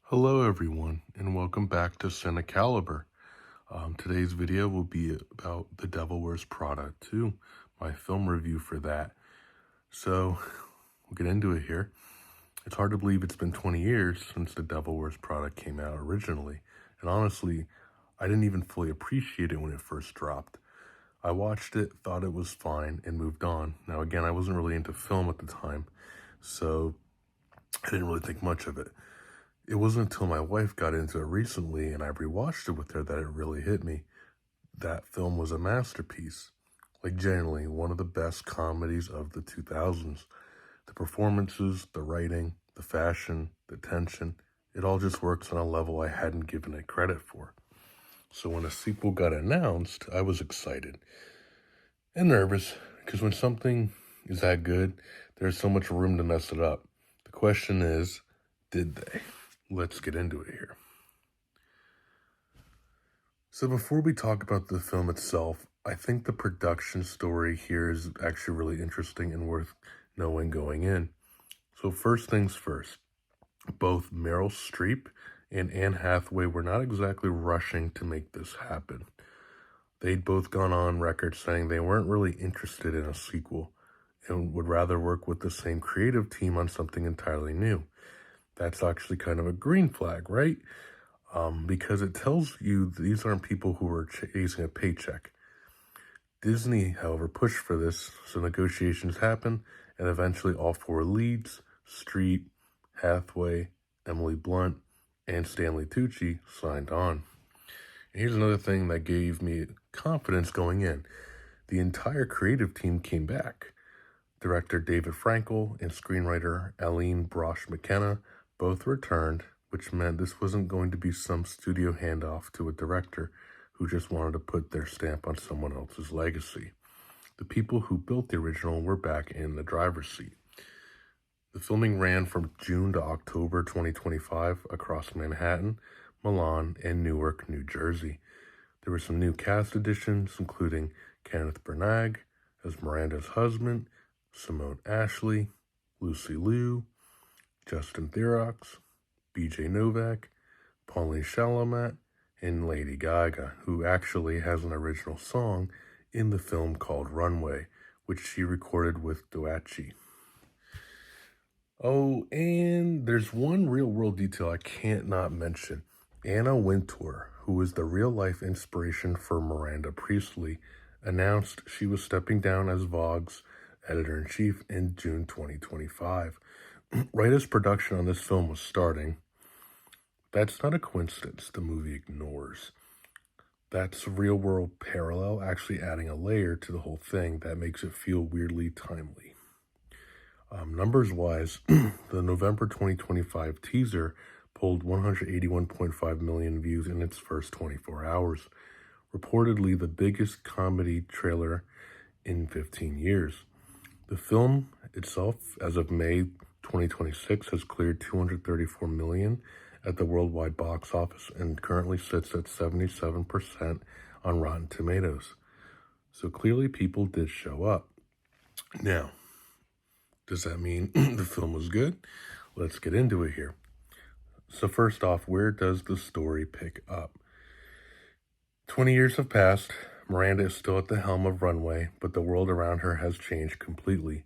Hello everyone, and welcome back to CINECALIBER. Today's video will be about The Devil Wears Prada 2, my film review for that. So, we'll get into it here. It's hard to believe it's been 20 years since The Devil Wears Prada came out originally, and honestly, I didn't even fully appreciate it when it first dropped. I watched it, thought it was fine, and moved on. Now again, I wasn't really into film at the time, so I didn't really think much of it. It wasn't until my wife got into it recently and I rewatched it with her that it really hit me. That film was a masterpiece. Like, genuinely, one of the best comedies of the 2000s. The performances, the writing, the fashion, the tension, it all just works on a level I hadn't given it credit for. So when a sequel got announced, I was excited and nervous, because when something is that good, there's so much room to mess it up. The question is, did they? Let's get into it here. So before we talk about the film itself, I think the production story here is actually really interesting and worth knowing going in. So first things first, both Meryl Streep and Anne Hathaway were not exactly rushing to make this happen. They'd both gone on record saying they weren't really interested in a sequel and would rather work with the same creative team on something entirely new. That's actually kind of a green flag, right? Because it tells you these aren't people who are chasing a paycheck. Disney, however, pushed for this, so negotiations happened, and eventually all four leads, Streep, Hathaway, Emily Blunt, and Stanley Tucci, signed on. And here's another thing that gave me confidence going in. The entire creative team came back. Director David Frankel and screenwriter Aline Brosh McKenna both returned, which meant this wasn't going to be some studio handoff to a director who just wanted to put their stamp on someone else's legacy. The people who built the original were back in the driver's seat. The filming ran from June to October 2025 across Manhattan, Milan, and Newark, New Jersey. There were some new cast additions, including Kenneth Branagh as Miranda's husband, Simone Ashley, Lucy Liu, Justin Theroux, BJ Novak, Pauline Chalamet, and Lady Gaga, who actually has an original song in the film called Runway, which she recorded with Doachi. Oh, and there's one real-world detail I can't not mention. Anna Wintour, who is the real-life inspiration for Miranda Priestly, announced she was stepping down as Vogue's editor-in-chief in June 2025. Right as production on this film was starting. That's not a coincidence the movie ignores. That's a real-world parallel, actually adding a layer to the whole thing that makes it feel weirdly timely. Numbers-wise, the November 2025 teaser pulled 181.5 million views in its first 24 hours, reportedly the biggest comedy trailer in 15 years. The film itself, as of May 2026, has cleared 234 million at the worldwide box office and currently sits at 77% on Rotten Tomatoes. So clearly people did show up. Now, does that mean the film was good? Let's get into it here. So first off, where does the story pick up? 20 years have passed. Miranda is still at the helm of Runway, but the world around her has changed completely.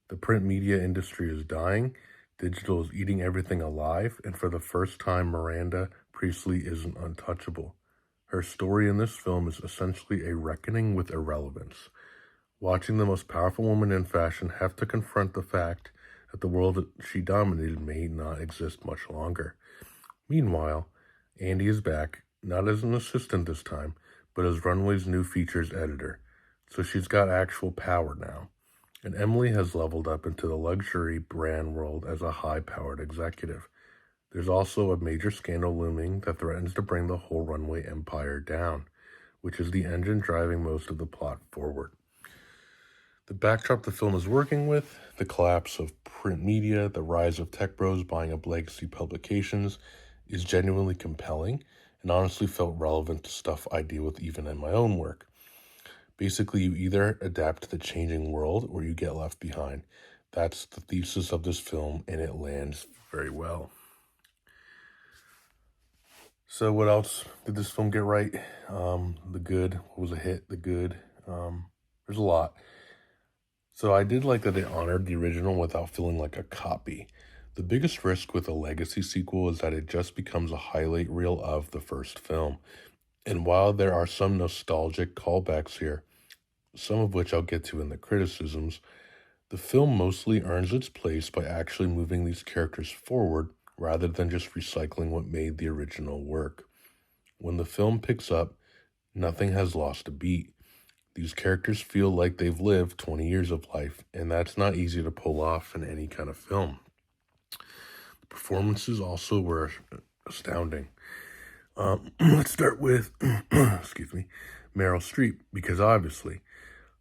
The print media industry is dying, digital is eating everything alive, and for the first time, Miranda Priestly isn't untouchable. Her story in this film is essentially a reckoning with irrelevance. Watching the most powerful woman in fashion have to confront the fact that the world that she dominated may not exist much longer. Meanwhile, Andy is back, not as an assistant this time, but as Runway's new features editor, so she's got actual power now. And Emily has leveled up into the luxury brand world as a high-powered executive. There's also a major scandal looming that threatens to bring the whole Runway empire down, which is the engine driving most of the plot forward. The backdrop the film is working with, the collapse of print media, the rise of tech bros buying up legacy publications, is genuinely compelling and honestly felt relevant to stuff I deal with even in my own work. Basically, you either adapt to the changing world or you get left behind. That's the thesis of this film, and it lands very well. So what else did this film get right? The good. What was a hit? The good. There's a lot. So I did like that it honored the original without feeling like a copy. The biggest risk with a legacy sequel is that it just becomes a highlight reel of the first film. And while there are some nostalgic callbacks here, some of which I'll get to in the criticisms, the film mostly earns its place by actually moving these characters forward rather than just recycling what made the original work. When the film picks up, nothing has lost a beat. These characters feel like they've lived 20 years of life, and that's not easy to pull off in any kind of film. The performances also were astounding. Let's start with, excuse me, Meryl Streep, because obviously,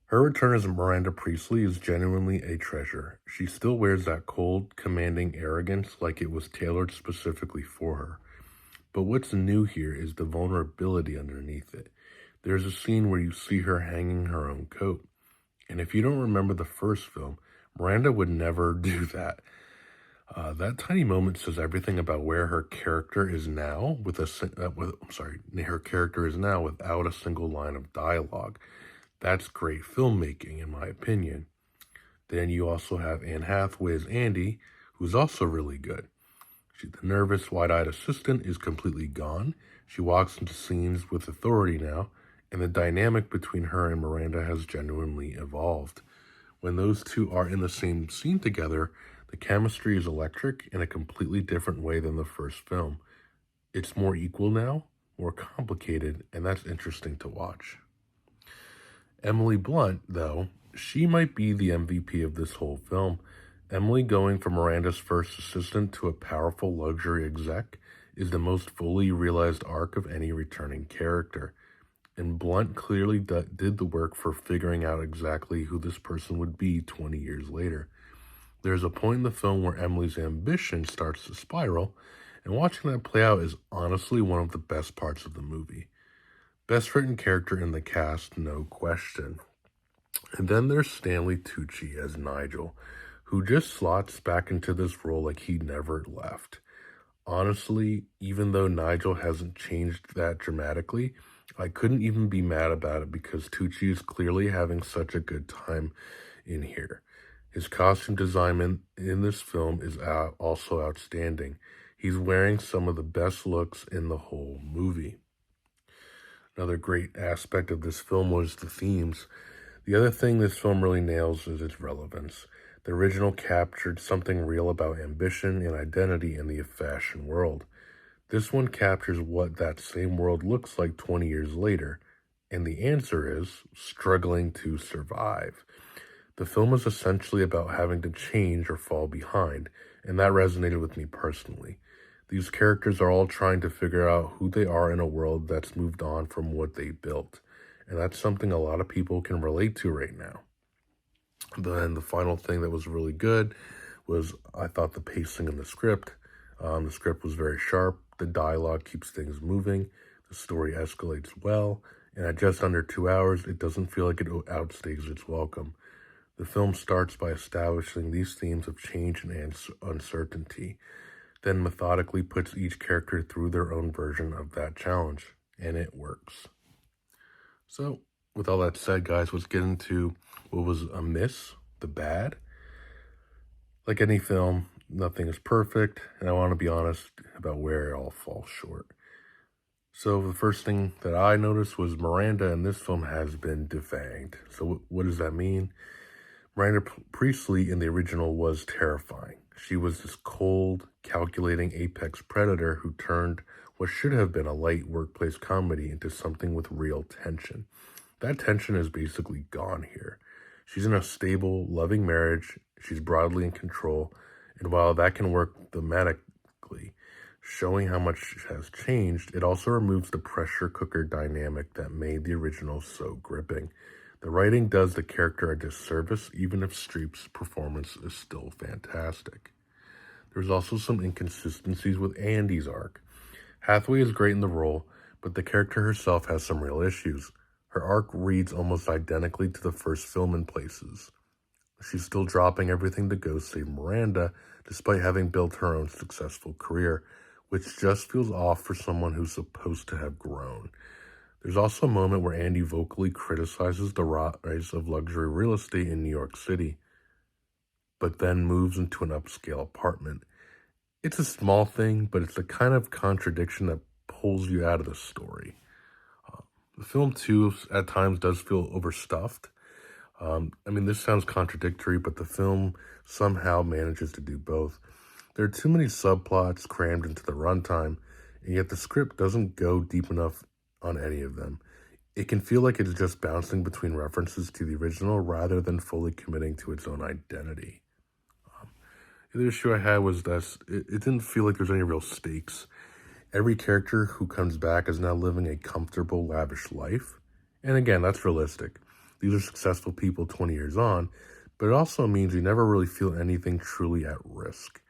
her return as Miranda Priestly is genuinely a treasure. She still wears that cold, commanding arrogance like it was tailored specifically for her. But what's new here is the vulnerability underneath it. There's a scene where you see her hanging her own coat. And if you don't remember the first film, Miranda would never do that. That tiny moment says everything about where her character is now her character is now without a single line of dialogue. That's great filmmaking, in my opinion. Then you also have Anne Hathaway as Andy, who's also really good. The nervous, wide-eyed assistant is completely gone. She walks into scenes with authority now, and the dynamic between her and Miranda has genuinely evolved. When those two are in the same scene together, the chemistry is electric in a completely different way than the first film. It's more equal now, more complicated, and that's interesting to watch. Emily Blunt, though, she might be the MVP of this whole film. Emily going from Miranda's first assistant to a powerful luxury exec is the most fully realized arc of any returning character. And Blunt clearly did the work for figuring out exactly who this person would be 20 years later. There's a point in the film where Emily's ambition starts to spiral, and watching that play out is honestly one of the best parts of the movie. Best written character in the cast, no question. And then there's Stanley Tucci as Nigel, who just slots back into this role like he never left. Honestly, even though Nigel hasn't changed that dramatically, I couldn't even be mad about it because Tucci is clearly having such a good time in here. His costume design in this film is also outstanding. He's wearing some of the best looks in the whole movie. Another great aspect of this film was the themes. The other thing this film really nails is its relevance. The original captured something real about ambition and identity in the fashion world. This one captures what that same world looks like 20 years later, and the answer is struggling to survive. The film is essentially about having to change or fall behind, and that resonated with me personally. These characters are all trying to figure out who they are in a world that's moved on from what they built, and that's something a lot of people can relate to right now. Then the final thing that was really good was I thought the pacing in the script. The script was very sharp. The dialogue keeps things moving. The story escalates well. And at just under 2 hours, it doesn't feel like it outstays its welcome. The film starts by establishing these themes of change and uncertainty, then methodically puts each character through their own version of that challenge, and it works. So, with all that said, guys, let's get into what was amiss, the bad. Like any film, nothing is perfect, and I want to be honest about where it all falls short. So the first thing that I noticed was Miranda in this film has been defanged. So what does that mean? Miranda Priestly in the original was terrifying. She was this cold, calculating apex predator who turned what should have been a light workplace comedy into something with real tension. That tension is basically gone here. She's in a stable, loving marriage. She's broadly in control. And while that can work thematically, showing how much has changed, it also removes the pressure cooker dynamic that made the original so gripping. The writing does the character a disservice, even if Streep's performance is still fantastic. There's also some inconsistencies with Andy's arc. Hathaway is great in the role, but the character herself has some real issues. Her arc reads almost identically to the first film in places. She's still dropping everything to go save Miranda, despite having built her own successful career, which just feels off for someone who's supposed to have grown. There's also a moment where Andy vocally criticizes the rise of luxury real estate in New York City, but then moves into an upscale apartment. It's a small thing, but it's the kind of contradiction that pulls you out of the story. The film, too, at times does feel overstuffed. This sounds contradictory, but the film somehow manages to do both. There are too many subplots crammed into the runtime, and yet the script doesn't go deep enough on any of them. It can feel like it's just bouncing between references to the original rather than fully committing to its own identity. The other issue I had was that it didn't feel like there's any real stakes. Every character who comes back is now living a comfortable, lavish life. And again, that's realistic. These are successful people 20 years on, but it also means you never really feel anything truly at risk.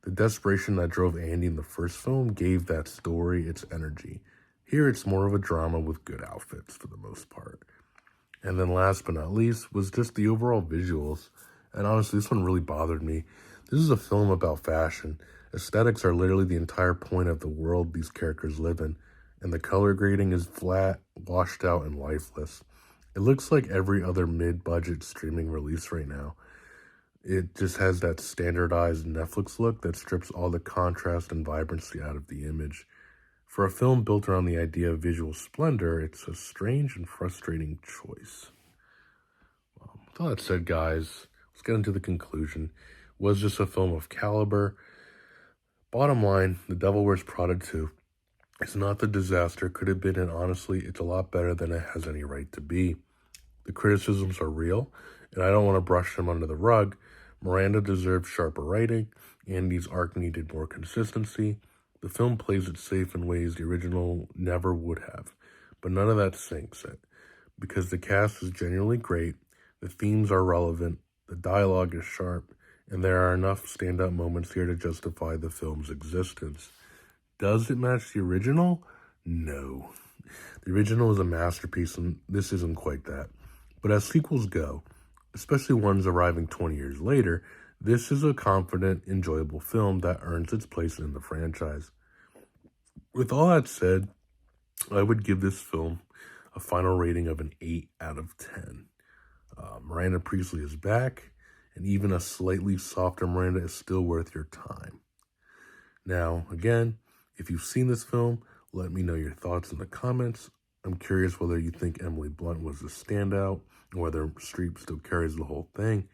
The desperation that drove Andy in the first film gave that story its energy. Here it's more of a drama with good outfits for the most part. And then last but not least was just the overall visuals. And honestly, this one really bothered me. This is a film about fashion. Aesthetics are literally the entire point of the world these characters live in, and the color grading is flat, washed out, and lifeless. It looks like every other mid-budget streaming release right now. It just has that standardized Netflix look that strips all the contrast and vibrancy out of the image. For a film built around the idea of visual splendor, it's a strange and frustrating choice. With all that said, guys, let's get into the conclusion. Was this a film of caliber? Bottom line, The Devil Wears Prada 2 is not the disaster it could have been, and honestly, it's a lot better than it has any right to be. The criticisms are real, and I don't want to brush them under the rug. Miranda deserved sharper writing, Andy's arc needed more consistency. The film plays it safe in ways the original never would have, but none of that sinks it, because the cast is genuinely great, the themes are relevant, the dialogue is sharp, and there are enough standout moments here to justify the film's existence. Does it match the original? No. The original is a masterpiece, and this isn't quite that. But as sequels go, especially ones arriving 20 years later, this is a confident, enjoyable film that earns its place in the franchise. With all that said, I would give this film a final rating of an 8 out of 10. Miranda Priestly is back, and even a slightly softer Miranda is still worth your time. Now, again, if you've seen this film, let me know your thoughts in the comments. I'm curious whether you think Emily Blunt was the standout, or whether Streep still carries the whole thing.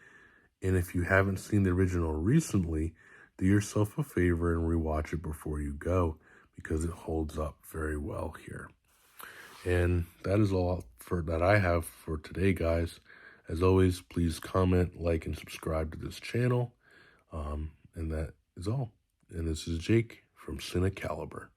And if you haven't seen the original recently, do yourself a favor and rewatch it before you go, because it holds up very well here. And that is all that I have for today, guys. As always, please comment, like, and subscribe to this channel. And that is all. And this is Jake from CINECALIBER.